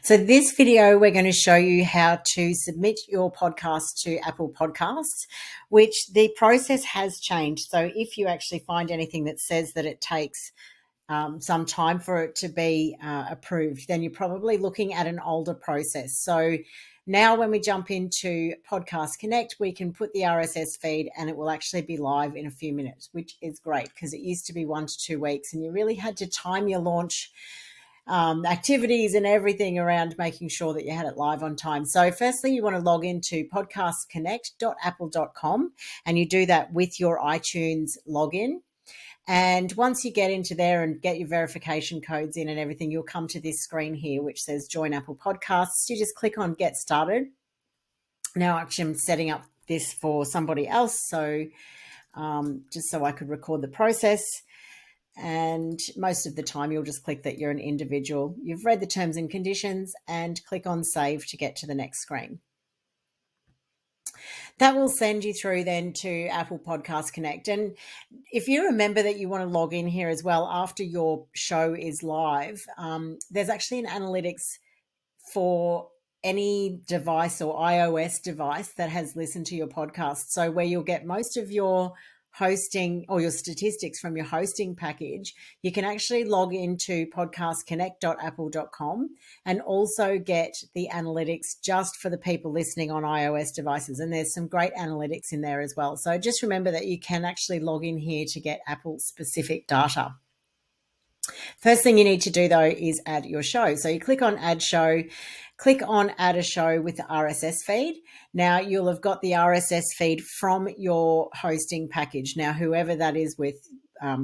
So this video, we're going to show you how to submit your podcast to Apple Podcasts, which the process has changed. So if you actually find anything that says that it takes some time for it to be approved, then you're probably looking at an older process. So now when we jump into Podcast Connect, we can put the RSS feed and it will actually be live in a few minutes, which is great because it used to be 1 to 2 weeks and you really had to time your launch activities and everything around making sure that you had it live on time. So firstly, you want to log into podcastconnect.apple.com and you do that with your iTunes login. And once you get into there and get your verification codes in and everything, you'll come to this screen here, which says Join Apple Podcasts. You just click on Get Started. Now, actually, I'm setting up this for somebody else, so just so I could record the process. And most of the time you'll just click that you're an individual. You've read the terms and conditions and click on Save to get to the next screen. That will send you through then to Apple Podcast Connect. And if you remember that you want to log in here as well after your show is live, there's actually an analytics for any device or iOS device that has listened to your podcast. So where you'll get most of your hosting or your statistics from your hosting package, you can actually log into podcastconnect.apple.com and also get the analytics just for the people listening on iOS devices. And there's some great analytics in there as well. So just remember that you can actually log in here to get Apple specific data. First thing you need to do though is add your show. So you click on Add Show, click on Add a Show with the RSS feed. Now you'll have got the RSS feed from your hosting package. Now whoever that is with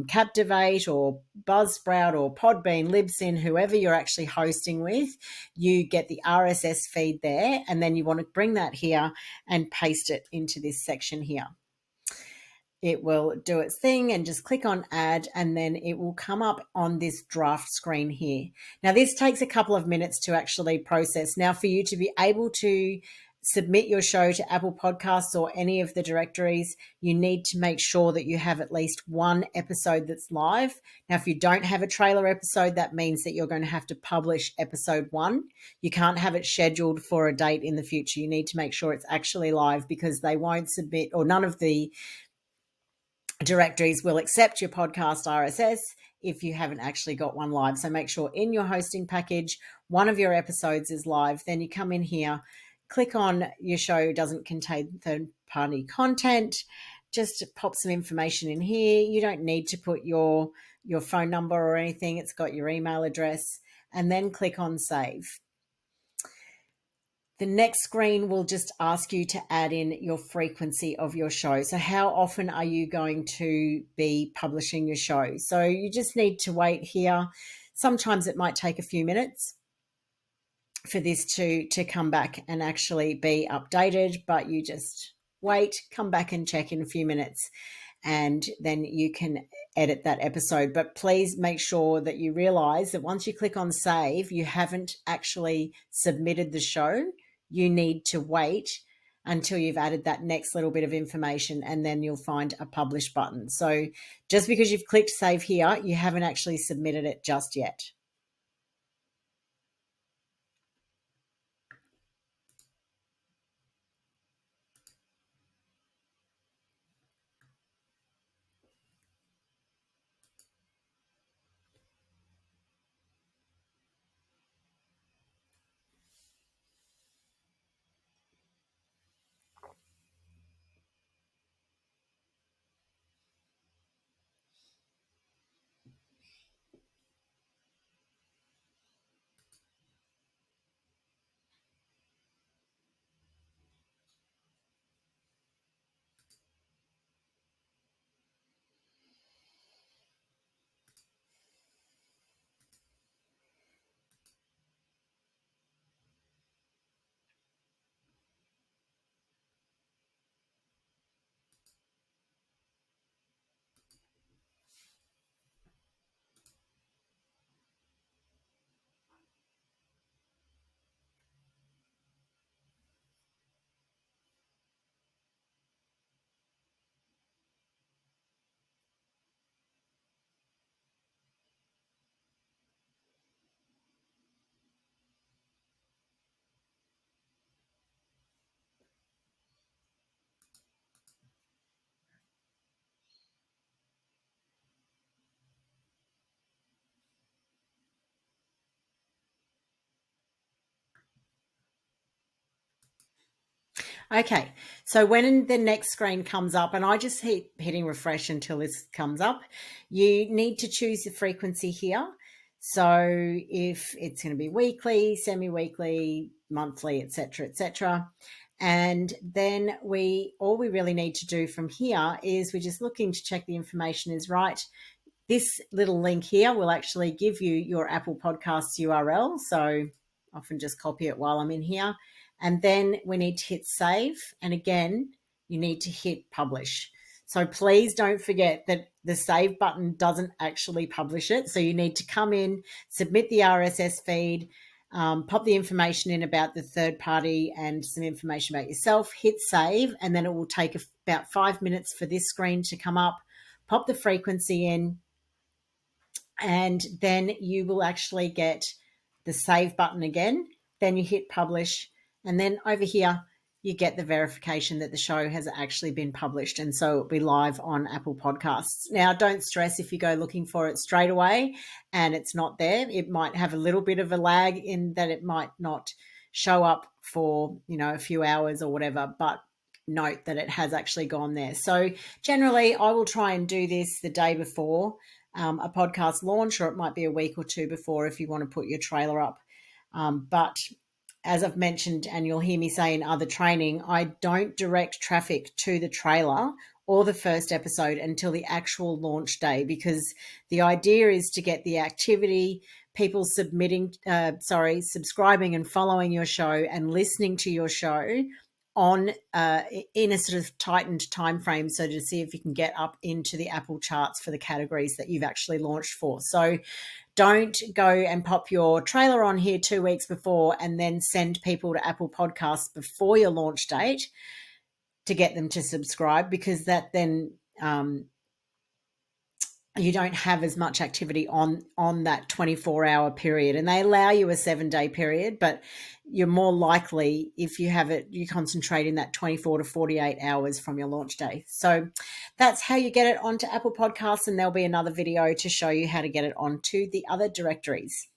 Captivate or Buzzsprout or Podbean, Libsyn, whoever you're actually hosting with, you get the RSS feed there and then you want to bring that here and paste it into this section here. It will do its thing and just click on add and then it will come up on this draft screen here. Now this takes a couple of minutes to actually process. Now for you to be able to submit your show to Apple Podcasts or any of the directories, you need to make sure that you have at least one episode that's live. Now if you don't have a trailer episode, that means that you're going to have to publish episode 1. You can't have it scheduled for a date in the future. You need to make sure it's actually live because they won't submit, or none of the directories will accept your podcast RSS if you haven't actually got one live. So make sure in your hosting package, one of your episodes is live. Then you come in here, click on your show doesn't contain third-party content. Just pop some information in here. You don't need to put your phone number or anything. It's got your email address. And then click on Save. The next screen will just ask you to add in your frequency of your show. So how often are you going to be publishing your show? So you just need to wait here. Sometimes it might take a few minutes for this to come back and actually be updated, but you just wait, come back and check in a few minutes, and then you can edit that episode. But please make sure that you realize that once you click on save, you haven't actually submitted the show. You need to wait until you've added that next little bit of information and then you'll find a publish button. So just because you've clicked save here, you haven't actually submitted it just yet. Okay, so when the next screen comes up, and I just keep hitting refresh until this comes up, you need to choose the frequency here. So if it's going to be weekly, semi-weekly, monthly, etc., etc., and then all we really need to do from here is we're just looking to check the information is right. This little link here will actually give you your Apple Podcasts URL. So often just copy it while I'm in here. And then we need to hit save. And again, you need to hit publish. So please don't forget that the save button doesn't actually publish it. So you need to come in, submit the RSS feed, pop the information in about the third party and some information about yourself, hit save, and then it will take about 5 minutes for this screen to come up. Pop the frequency in, and then you will actually get the save button again. Then you hit publish, and then over here you get the verification that the show has actually been published, and so it'll be live on Apple Podcasts. Now, don't stress if you go looking for it straight away and it's not there. It might have a little bit of a lag in that it might not show up for, a few hours or whatever, but note that it has actually gone there. So generally I will try and do this the day before a podcast launch, or it might be a week or two before if you want to put your trailer up. But as I've mentioned, and you'll hear me say in other training, I don't direct traffic to the trailer or the first episode until the actual launch day, because the idea is to get the activity, people subscribing and following your show and listening to your show on in a sort of tightened time frame, so to see if you can get up into the Apple charts for the categories that you've actually launched for. So don't go and pop your trailer on here 2 weeks before and then send people to Apple Podcasts before your launch date to get them to subscribe, because that then you don't have as much activity on that 24-hour period, and they allow you a 7-day period, but you're more likely, if you have it, you concentrate in that 24 to 48 hours from your launch day. So that's how you get it onto Apple Podcasts, and there'll be another video to show you how to get it onto the other directories.